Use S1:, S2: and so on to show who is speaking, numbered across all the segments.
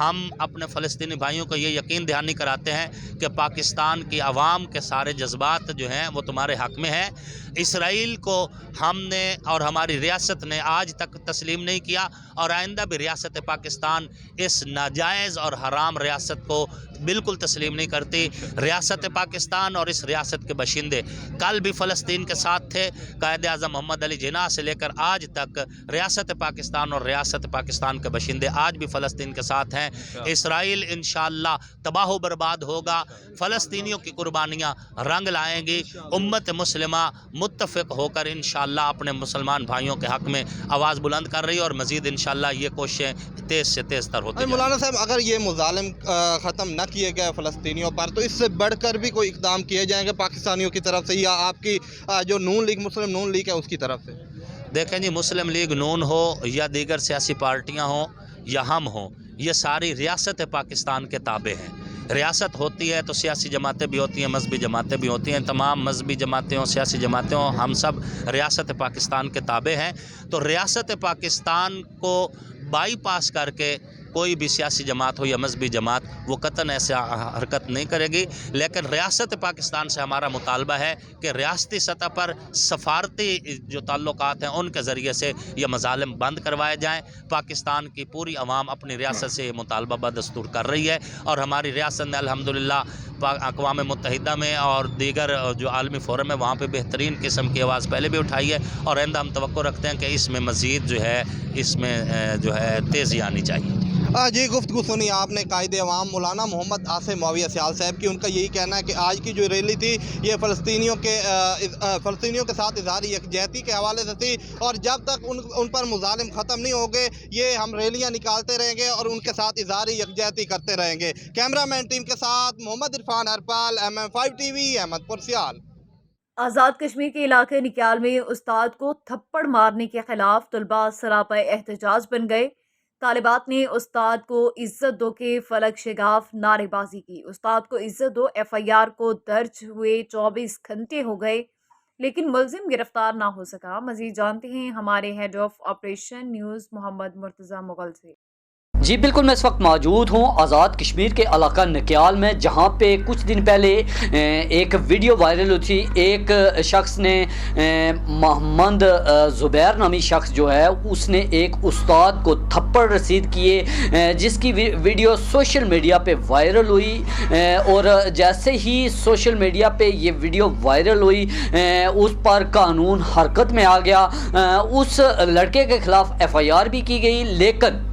S1: ہم اپنے فلسطینی بھائیوں کو یہ یقین دہانی کراتے ہیں کہ پاکستان کی عوام کے سارے جذبات جو ہیں وہ تمہارے حق میں ہیں. اسرائیل کو ہم نے اور ہماری ریاست نے آج تک تسلیم نہیں کیا اور آئندہ بھی ریاست پاکستان اس ناجائز اور حرام ریاست کو بالکل تسلیم نہیں کرتی. ریاست پاکستان اور اس ریاست کے باشندے کل بھی فلسطین کے ساتھ تھے. قائد اعظم محمد علی جناح سے لے کر آج تک ریاست پاکستان اور ریاست پاکستان کے باشندے آج بھی فلسطین کے ساتھ ہیں. اسرائیل انشاءاللہ تباہ و برباد ہوگا. فلسطینیوں کی قربانیاں رنگ لائیں گی. امت مسلمہ متفق ہو کر انشاءاللہ اپنے مسلمان بھائیوں کے حق میں آواز بلند کر رہی ہے اور مزید انشاءاللہ یہ کوششیں تیز سے تیز تر ہوتی ہیں.
S2: مولانا صاحب اگر یہ مظالم ختم نہ کیے گئے فلسطینیوں پر تو اس سے بڑھ کر بھی کوئی اقدام کیے جائیں گے پاکستانیوں کی طرف سے یا آپ کی جو نون لیگ مسلم نون لیگ ہے اس کی طرف سے؟
S1: دیکھیں جی، مسلم لیگ نون ہو یا دیگر سیاسی پارٹیاں ہوں یا ہم ہوں، یہ ساری ریاست پاکستان کے تابع ہیں. ریاست ہوتی ہے تو سیاسی جماعتیں بھی ہوتی ہیں، مذہبی جماعتیں بھی ہوتی ہیں. تمام مذہبی جماعتیں ہوں، سیاسی جماعتیں ہوں، ہم سب ریاست پاکستان کے تابع ہیں. تو ریاست پاکستان کو بائی پاس کر کے کوئی بھی سیاسی جماعت ہو یا مذہبی جماعت وہ قطعاً ایسے حرکت نہیں کرے گی. لیکن ریاست پاکستان سے ہمارا مطالبہ ہے کہ ریاستی سطح پر سفارتی جو تعلقات ہیں ان کے ذریعے سے یہ مظالم بند کروائے جائیں. پاکستان کی پوری عوام اپنی ریاست سے یہ مطالبہ بدستور کر رہی ہے اور ہماری ریاست نے الحمدللہ اقوام متحدہ میں اور دیگر جو عالمی فورم ہے وہاں پہ بہترین قسم کی آواز پہلے بھی اٹھائی ہے اور آئندہ ہم توقع رکھتے ہیں کہ اس میں مزید جو ہے تیزی آنی چاہیے.
S2: جی گفتگو سنی آپ نے قائد عوام مولانا محمد آصف معاویہ سیال صاحب کی. ان کا یہی کہنا ہے کہ آج کی جو ریلی تھی یہ فلسطینیوں کے ساتھ اظہار یکجہتی کے حوالے سے تھی اور جب تک ان پر مظالم ختم نہیں ہو گئے یہ ہم ریلیاں نکالتے رہیں گے اور ان کے ساتھ اظہار یکجہتی کرتے رہیں گے. کیمرہ مین ٹیم کے ساتھ محمد عرفان ہرپال، MM5 TV، احمد پور سیال.
S3: آزاد کشمیر کے علاقے نکیال میں استاد کو تھپڑ مارنے کے خلاف طلباء سراپا احتجاج بن گئے. طالبات نے استاد کو عزت دو کے فلک شگاف نعرے بازی کی. استاد کو عزت دو FIR کو درج ہوئے 24 گھنٹے ہو گئے لیکن ملزم گرفتار نہ ہو سکا. مزید جانتے ہیں ہمارے ہیڈ آف آپریشن نیوز محمد مرتضی مغل سے.
S4: جی بالکل، میں اس وقت موجود ہوں آزاد کشمیر کے علاقہ نکیال میں جہاں پہ کچھ دن پہلے ایک ویڈیو وائرل ہوئی تھی. ایک شخص نے محمد زبیر نامی شخص جو ہے اس نے ایک استاد کو تھپڑ رسید کیے جس کی ویڈیو سوشل میڈیا پہ وائرل ہوئی اور جیسے ہی سوشل میڈیا پہ یہ ویڈیو وائرل ہوئی اس پر قانون حرکت میں آ گیا. اس لڑکے کے خلاف FIR بھی کی گئی لیکن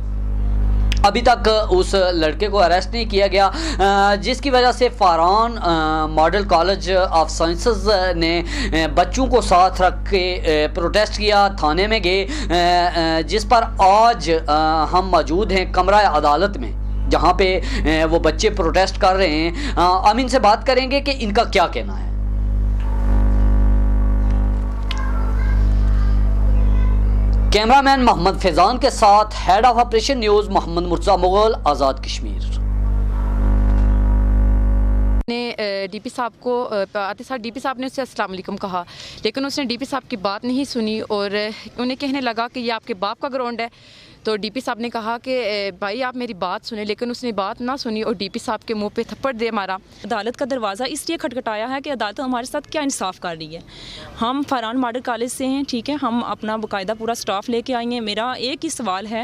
S4: ابھی تک اس لڑکے کو اریسٹ نہیں کیا گیا جس کی وجہ سے Faran model college of sciences نے بچوں کو ساتھ رکھ کے پروٹیسٹ کیا، تھانے میں گئے جس پر آج ہم موجود ہیں کمرہ عدالت میں جہاں پہ وہ بچے پروٹیسٹ کر رہے ہیں. ہم ان سے بات کریں گے کہ ان کا کیا کہنا ہے. کیمرہ مین محمد فیضان کے ساتھ ہیڈ آف آپریشن نیوز محمد مرتضی مغل، آزاد کشمیر.
S5: نے ڈی پی صاحب کو آتے ساتھ ڈی پی صاحب نے اس سے السلام علیکم کہا لیکن اس نے ڈی پی صاحب کی بات نہیں سنی اور انہیں کہنے لگا کہ یہ آپ کے باپ کا گراؤنڈ ہے. تو ڈی پی صاحب نے کہا کہ بھائی آپ میری بات سنیں لیکن اس نے بات نہ سنی اور ڈی پی صاحب کے منہ پہ تھپڑ دے مارا.
S6: عدالت کا دروازہ اس لیے کھٹکھٹایا ہے کہ عدالت ہمارے ساتھ کیا انصاف کر رہی ہے. ہم فرحان ماڈل کالج سے ہیں، ٹھیک ہے، ہم اپنا باقاعدہ پورا سٹاف لے کے آئی ہیں. میرا ایک ہی سوال ہے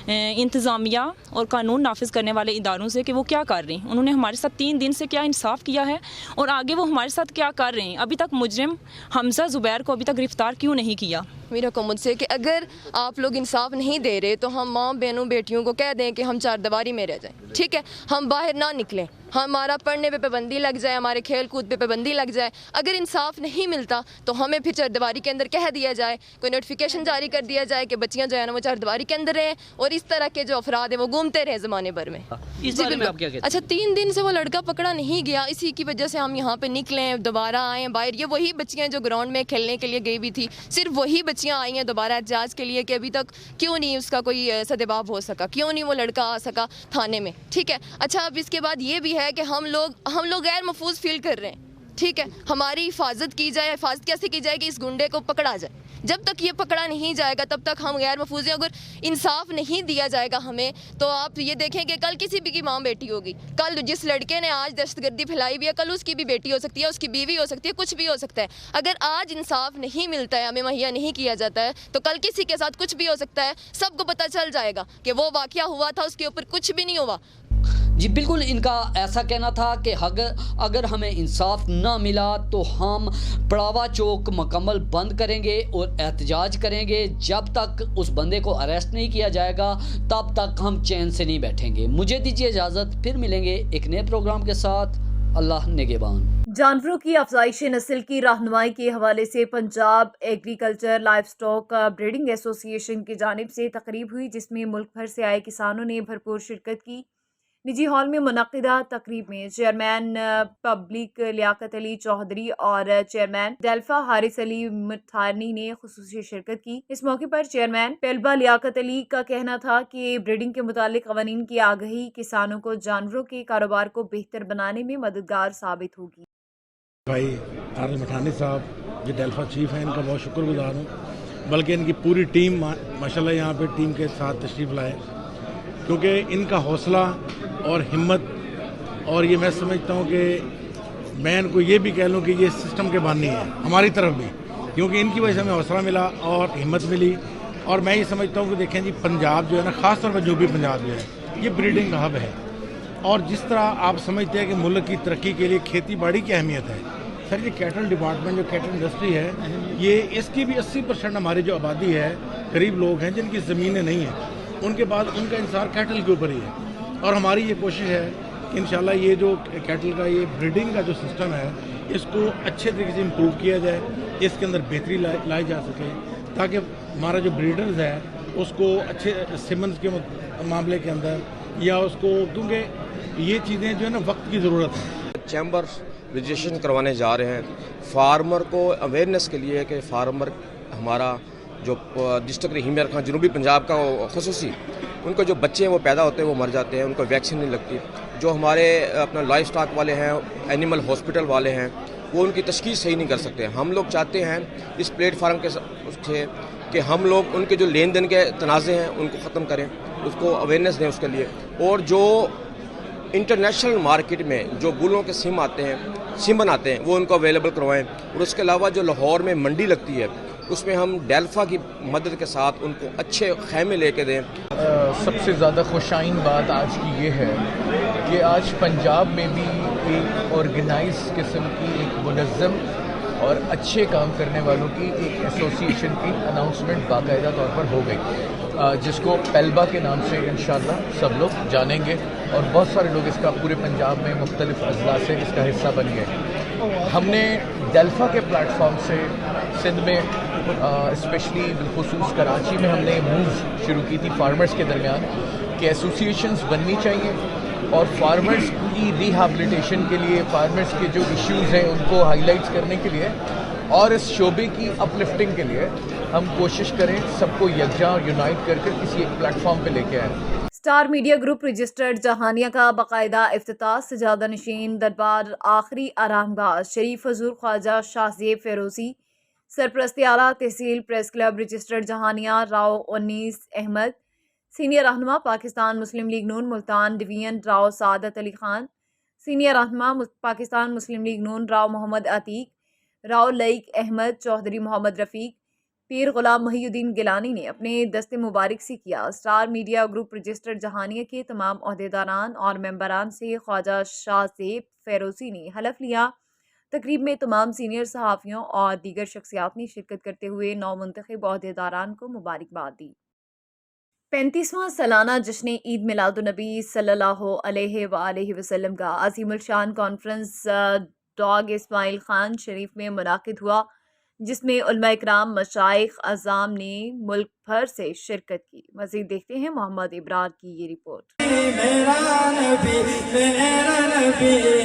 S6: انتظامیہ اور قانون نافذ کرنے والے اداروں سے کہ وہ کیا کر رہے ہیں. انہوں نے ہمارے ساتھ 3 دن سے کیا انصاف کیا ہے اور آگے وہ ہمارے ساتھ کیا کر رہے ہیں. ابھی تک مجرم حمزہ زبیر کو ابھی تک گرفتار کیوں نہیں کیا.
S7: میرا حکومت سے کہ اگر آپ لوگ انصاف نہیں دے رہے تو ہم ماں بہنوں بیٹیوں کو کہہ دیں کہ ہم چار دیواری میں رہ جائیں، ٹھیک ہے، ہم باہر نہ نکلیں، ہمارا پڑھنے پہ پابندی لگ جائے، ہمارے کھیل کود پہ پابندی لگ جائے. اگر انصاف نہیں ملتا تو ہمیں پھر چار دیواری کے اندر کہہ دیا جائے، کوئی نوٹیفیکیشن جاری کر دیا جائے کہ بچیاں جو ہیں نا وہ چار دیواری کے اندر رہیں اور اس طرح کے جو افراد ہیں وہ گھومتے رہے زمانے بھر میں. اچھا 3 دن سے وہ لڑکا پکڑا نہیں گیا، اسی کی وجہ سے ہم یہاں پہ نکلیں، دوبارہ آئیں باہر. یہ وہی بچیاں جو گراؤنڈ میں کھیلنے کے لیے گئی بھی تھی، صرف وہی بچیاں آئی ہیں دوبارہ احتجاج کے لیے کہ ابھی تک کیوں نہیں اس کا کوئی سدباب ہو سکا، کیوں نہیں وہ لڑکا آ سکا تھانے میں، ٹھیک ہے. اچھا اب اس کے بعد یہ بھی ہے کہ ہم لوگ غیر محفوظ فیل کر رہے ہیں، ٹھیک ہے. ہماری حفاظت کی جائے. حفاظت کیسے کی جائے کہ اس گنڈے کو پکڑا جائے. جب تک یہ پکڑا نہیں جائے گا تب تک ہم غیر محفوظ ہیں. اگر انصاف نہیں دیا جائے گا ہمیں تو آپ یہ دیکھیں کہ کل کسی بھی کی ماں بیٹی ہوگی, کل جس لڑکے نے آج دہشت گردی پھیلائی ہوئی ہے کل اس کی بھی بیٹی ہو سکتی ہے, اس کی بیوی ہو سکتی ہے, کچھ بھی ہو سکتا ہے. اگر آج انصاف نہیں ملتا ہے, ہمیں مہیا نہیں کیا جاتا ہے, تو کل کسی کے ساتھ کچھ بھی ہو سکتا ہے. سب کو پتہ چل جائے گا کہ وہ واقعہ ہوا تھا, اس کے اوپر کچھ بھی نہیں ہوا.
S4: جی بالکل, ان کا ایسا کہنا تھا کہ اگر ہمیں انصاف نہ ملا تو ہم پڑاوا چوک مکمل بند کریں گے اور احتجاج کریں گے. جب تک اس بندے کو اریسٹ نہیں کیا جائے گا تب تک ہم چین سے نہیں بیٹھیں گے. مجھے دیجیے اجازت, پھر ملیں گے ایک نئے پروگرام کے ساتھ. اللہ نگہبان.
S3: جانوروں کی افزائش نسل کی رہنمائی کے حوالے سے Punjab agriculture life stock breeding ایسوسی ایشن کی جانب سے تقریب ہوئی, جس میں ملک بھر سے آئے کسانوں نے بھرپور شرکت کی. نجی ہال میں منعقدہ تقریب میں چیئرمین پبلک لیاقت علی چودھری اور چیئرمین ڈیلفا حارث علی مٹھارنی نے خصوصی شرکت کی. اس موقع پر چیئرمین پیلبا لیاقت علی کا کہنا تھا کہ بریڈنگ کے متعلق قوانین کی آگاہی کسانوں کو جانوروں کے کاروبار کو بہتر بنانے میں مددگار ثابت ہوگی.
S8: بھائی حارث مٹھارنی صاحب جو ڈیلفا چیف ہیں, ان کا بہت شکر گزار ہوں, بلکہ ان کی پوری ٹیم ماشاءاللہ یہاں پہ ٹیم کے ساتھ تشریف لائے, کیونکہ ان کا حوصلہ اور ہمت, اور یہ میں سمجھتا ہوں کہ میں ان کو یہ بھی کہہ لوں کہ یہ سسٹم کے بانی ہے ہماری طرف بھی, کیونکہ ان کی وجہ سے ہمیں حوصلہ ملا اور ہمت ملی. اور میں یہ سمجھتا ہوں کہ دیکھیں جی, پنجاب جو ہے نا, خاص طور پر جنوبی پنجاب جو ہے یہ بریڈنگ کا ہب ہے. اور جس طرح آپ سمجھتے ہیں کہ ملک کی ترقی کے لیے کھیتی باڑی کی اہمیت ہے, سر یہ کیٹل ڈپارٹمنٹ جو کیٹل انڈسٹری ہے, یہ اس کی بھی 80% ہماری جو آبادی ہے, قریب لوگ ہیں جن کی زمینیں نہیں ہیں, ان کے بعد ان کا انحصار کیٹل کے اوپر ہی ہے. اور ہماری یہ کوشش ہے کہ انشاءاللہ یہ جو کیٹل کا یہ بریڈنگ کا جو سسٹم ہے, اس کو اچھے طریقے سے امپروو کیا جائے, اس کے اندر بہتری لائی جا سکے, تاکہ ہمارا جو بریڈرز ہے اس کو اچھے سیمنز کے معاملے کے اندر, یا اس کو, کیونکہ یہ چیزیں جو ہے نا وقت کی ضرورت ہے.
S9: چیمبر رجسٹریشن کروانے جا رہے ہیں فارمر کو اویئرنیس کے لیے, کہ فارمر ہمارا جو ڈسٹرکٹ رحیم خان جنوبی پنجاب کا خصوصی, ان کو جو بچے ہیں وہ پیدا ہوتے ہیں وہ مر جاتے ہیں, ان کو ویکسین نہیں لگتی. جو ہمارے اپنا لائف سٹاک والے ہیں, اینیمل ہاسپٹل والے ہیں, وہ ان کی تشخیص صحیح نہیں کر سکتے. ہم لوگ چاہتے ہیں اس پلیٹ فارم کے سے کہ ہم لوگ ان کے جو لین دین کے تنازع ہیں ان کو ختم کریں, اس کو اویئرنیس دیں اس کے لیے. اور جو انٹرنیشنل مارکیٹ میں جو بلوں کے سم آتے ہیں, سیمن آتے ہیں, وہ ان کو اویلیبل کروائیں. اور اس کے علاوہ جو لاہور میں منڈی لگتی ہے اس میں ہم ڈیلفا کی مدد کے ساتھ ان کو اچھے خیمے لے کے دیں.
S10: سب سے زیادہ خوشائن بات آج کی یہ ہے کہ آج پنجاب میں بھی ایک آرگنائز قسم کی, ایک منظم اور اچھے کام کرنے والوں کی ایک ایسوسی ایشن کی اناؤنسمنٹ باقاعدہ طور پر ہو گئی, جس کو پیلبا کے نام سے انشاءاللہ سب لوگ جانیں گے. اور بہت سارے لوگ اس کا پورے پنجاب میں مختلف اضلاع سے اس کا حصہ بن گئے. ہم نے ڈیلفا کے پلیٹ فارم سے سندھ میں اسپیشلی بالخصوص کراچی میں ہم نے موو شروع کی تھی فارمرز کے درمیان کہ ایسوسی ایشنز بننی چاہیے, اور فارمرز کی ریہیبلیٹیشن کے لیے, فارمرز کے جو ایشوز ہیں ان کو ہائی لائٹس کرنے کے لیے, اور اس شعبے کی اپ لفٹنگ کے لیے ہم کوشش کریں سب کو یکجا یونائٹ کر کے کسی ایک پلیٹ فارم پہ لے کے آئیں.
S3: Star media group registered Jahania کا باقاعدہ افتتاح. سجادہ نشین دربار آخری آرام گاہ شریف حضور خواجہ شاہ زیب فیروزی, سرپرست اعلیٰ تحصیل press club registered Jahania Rao انیس احمد, سینئر رہنما پاکستان مسلم لیگ نون ملتان ڈویژن راؤ سعادت علی خان, سینئر رہنما پاکستان مسلم لیگ نون راؤ محمد عتیق, راؤ لئیک احمد چودھری, محمد رفیق, پیر غلام محی الدین گیلانی نے اپنے دست مبارک سے کیا. Star media group registered Jahania کے تمام عہدیداران اور ممبران سے خواجہ شاہ زیب فیروزی نے حلف لیا. تقریب میں تمام سینئر صحافیوں اور دیگر شخصیات نے شرکت کرتے ہوئے نو منتخب عہدیداران کو مبارکباد دی. 35واں سالانہ جشن عید میلاد النبی صلی اللہ علیہ وآلہ وسلم کا عظیم الشان کانفرنس ڈاگ اسماعیل خان شریف میں منعقد ہوا, جس میں علماء اکرام مشائخ اعظام نے ملک بھر سے شرکت کی. مزید دیکھتے ہیں محمد ابرار کی یہ رپورٹ.
S11: میرا نبی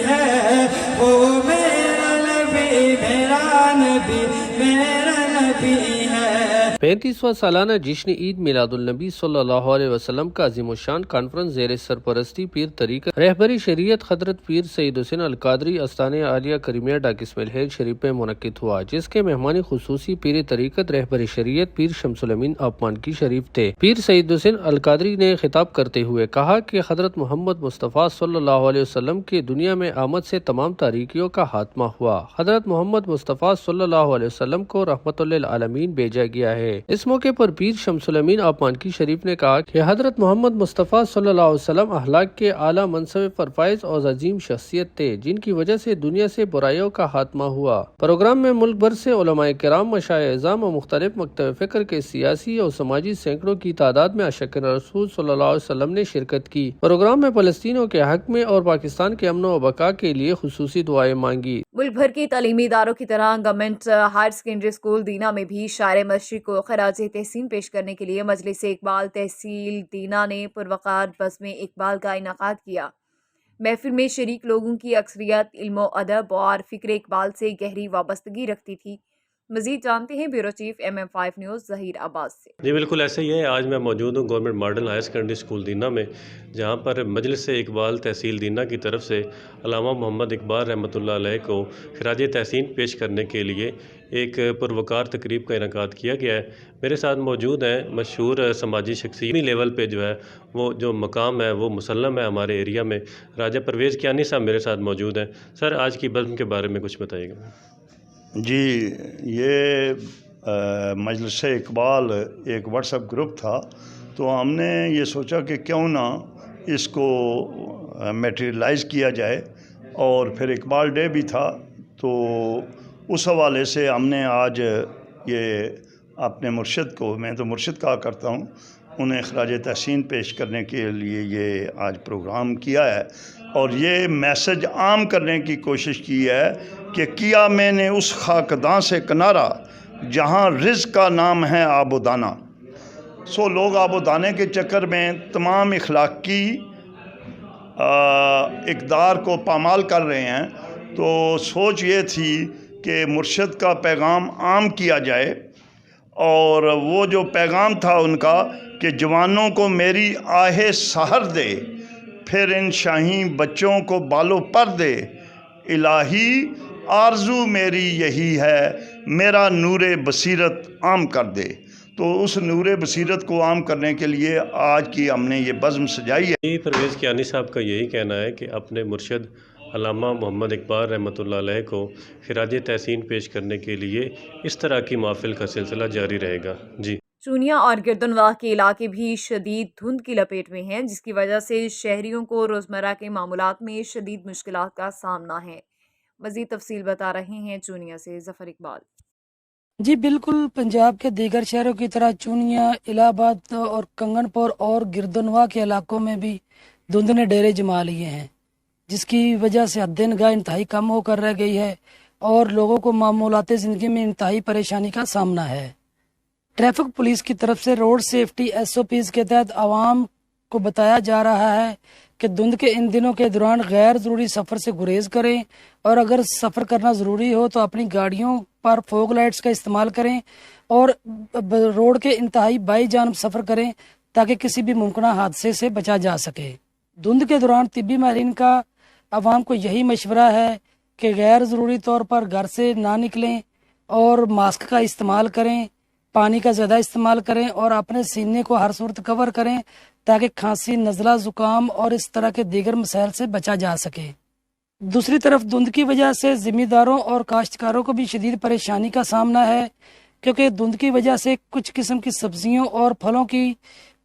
S11: ہے, وہ میرا نبی ہے.
S12: 35واں سالانہ جشن عید میلاد النبی صلی اللہ علیہ وسلم کا عظیم الشان کانفرنس زیر سرپرستی پیر طریقت رہبری شریعت حضرت پیر سعید حسین القادری استانہ عالیہ کریمیہ ڈاک اسماعیل ہیل شریف میں منعقد ہوا، جس کے مہمان خصوصی پیر طریقت رہبری شریعت پیر شمس الامین آپ مانکی شریف تھے۔ پیر سعید حسین القادری نے خطاب کرتے ہوئے کہا کہ حضرت محمد مصطفیٰ صلی اللہ علیہ وسلم کی دنیا میں آمد سے تمام تاریکیوں کا خاتمہ ہوا۔ حضرت محمد مصطفیٰ صلی اللہ علیہ وسلم کو رحمت للعالمین بھیجا گیا ہے۔ اس موقع پر پیر شمس الامین آپ مانکی شریف نے کہا کہ حضرت محمد مصطفیٰ صلی اللہ علیہ وسلم اخلاق کے اعلیٰ منصب پر فائز اور عظیم شخصیت تھے، جن کی وجہ سے دنیا سے برائیوں کا خاتمہ ہوا۔ پروگرام میں ملک بھر سے علماء کرام، مشائخ اعظام اور مختلف مکتب فکر کے سیاسی اور سماجی سینکڑوں کی تعداد میں عاشق رسول صلی اللہ علیہ وسلم نے شرکت کی۔ پروگرام میں فلسطینیوں کے حق میں اور پاکستان کے امن و بقا کے لیے خصوصی دعائیں مانگی۔
S3: ملک بھر کی تعلیمی اداروں کی طرح government higher secondary school Dina میں بھی شاعر مشرق کو خراج تحسین پیش کرنے کے لیے مجلس اقبال تحصیل دینا نے پروقار بزم اقبال کا انعقاد کیا۔ محفل میں شریک لوگوں کی اکثریت علم و ادب اور فکر اقبال سے گہری وابستگی رکھتی تھی۔ مزید جانتے ہیں bureau chief MM5 news Zaheer Abbas سے۔
S13: جی بالکل ایسا ہی ہے، آج میں موجود ہوں government model higher secondary school Dina میں، جہاں پر مجلس اقبال تحصیل دینا کی طرف سے علامہ محمد اقبال رحمۃ اللہ علیہ کو خراج تحسین پیش کرنے کے لیے ایک پروقار تقریب کا انعقاد کیا گیا ہے۔ میرے ساتھ موجود ہیں مشہور سماجی شخصیت لیول پہ جو ہے وہ جو مقام ہے وہ مسلم ہے ہمارے ایریا میں۔ راجہ پرویز کیانی صاحب میرے ساتھ موجود ہیں۔ سر، آج کی بزم کے بارے میں کچھ بتائیے گا۔
S14: جی، یہ مجلس اقبال ایک واٹس ایپ گروپ تھا، تو ہم نے یہ سوچا کہ کیوں نہ اس کو میٹیریلائز کیا جائے، اور پھر اقبال ڈے بھی تھا، تو اس حوالے سے ہم نے آج یہ اپنے مرشد کو، میں تو مرشد کہا کرتا ہوں، انہیں خراج تحسین پیش کرنے کے لیے یہ آج پروگرام کیا ہے، اور یہ میسج عام کرنے کی کوشش کی ہے کہ کیا میں نے اس خاکداں سے کنارہ جہاں رزق کا نام ہے آب و دانہ۔ سو لوگ آب و دانے کے چکر میں تمام اخلاقی اقدار کو پامال کر رہے ہیں، تو سوچ یہ تھی کہ مرشد کا پیغام عام کیا جائے، اور وہ جو پیغام تھا ان کا کہ جوانوں کو میری آہ سحر دے، پھر ان شاہین بچوں کو بالوں پر دے، الہی آرزو میری یہی ہے، میرا نور بصیرت عام کر دے۔ تو اس نور بصیرت کو عام کرنے کے لیے آج کی ہم نے یہ بزم سجائی ہے۔
S13: پرویز کیانی صاحب کا یہی کہنا ہے کہ اپنے مرشد علامہ محمد اقبال رحمۃ اللہ علیہ کو خراج تحسین پیش کرنے کے لیے اس طرح کی محافل کا سلسلہ جاری رہے گا۔ جی،
S3: چونیا اور گردنواہ کے علاقے بھی شدید دھند کی لپیٹ میں ہیں، جس کی وجہ سے شہریوں کو روزمرہ کے معاملات میں شدید مشکلات کا سامنا ہے۔ مزید تفصیل بتا رہے ہیں چونیا سے ظفر اقبال۔
S15: جی بالکل، پنجاب کے دیگر شہروں کی طرح چونیا، الہ آباد اور کنگن پور اور گردنواہ کے علاقوں میں بھی دھند نے ڈیرے جما لیے ہیں، جس کی وجہ سے حد نگاہ انتہائی کم ہو کر رہ گئی ہے اور لوگوں کو معمولات زندگی میں انتہائی پریشانی کا سامنا ہے۔ ٹریفک پولیس کی طرف سے روڈ سیفٹی SOPs کے تحت عوام کو بتایا جا رہا ہے کہ دھند کے ان دنوں کے دوران غیر ضروری سفر سے گریز کریں، اور اگر سفر کرنا ضروری ہو تو اپنی گاڑیوں پر فوگ لائٹس کا استعمال کریں اور روڈ کے انتہائی بائیں جانب سفر کریں تاکہ کسی بھی ممکنہ حادثے سے بچا جا سکے۔ دھند کے دوران طبی ماہرین کا عوام کو یہی مشورہ ہے کہ غیر ضروری طور پر گھر سے نہ نکلیں اور ماسک کا استعمال کریں، پانی کا زیادہ استعمال کریں اور اپنے سینے کو ہر صورت کور کریں تاکہ کھانسی، نزلہ، زکام اور اس طرح کے دیگر مسائل سے بچا جا سکے۔ دوسری طرف دھند کی وجہ سے ذمہ داروں اور کاشتکاروں کو بھی شدید پریشانی کا سامنا ہے، کیونکہ دھند کی وجہ سے کچھ قسم کی سبزیوں اور پھلوں کی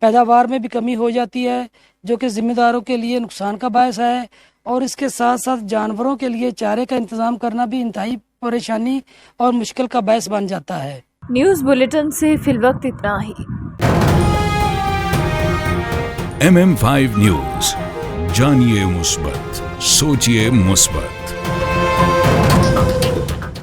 S15: پیداوار میں بھی کمی ہو جاتی ہے، جو کہ ذمہ داروں کے لیے نقصان کا باعث ہے، اور اس کے ساتھ ساتھ جانوروں کے لیے چارے کا انتظام کرنا بھی انتہائی پریشانی اور مشکل کا باعث بن جاتا ہے۔
S3: نیوز بلیٹن سے فی الوقت اتنا ہی۔
S16: MM5 نیوز، جانیے مثبت، سوچیے مثبت۔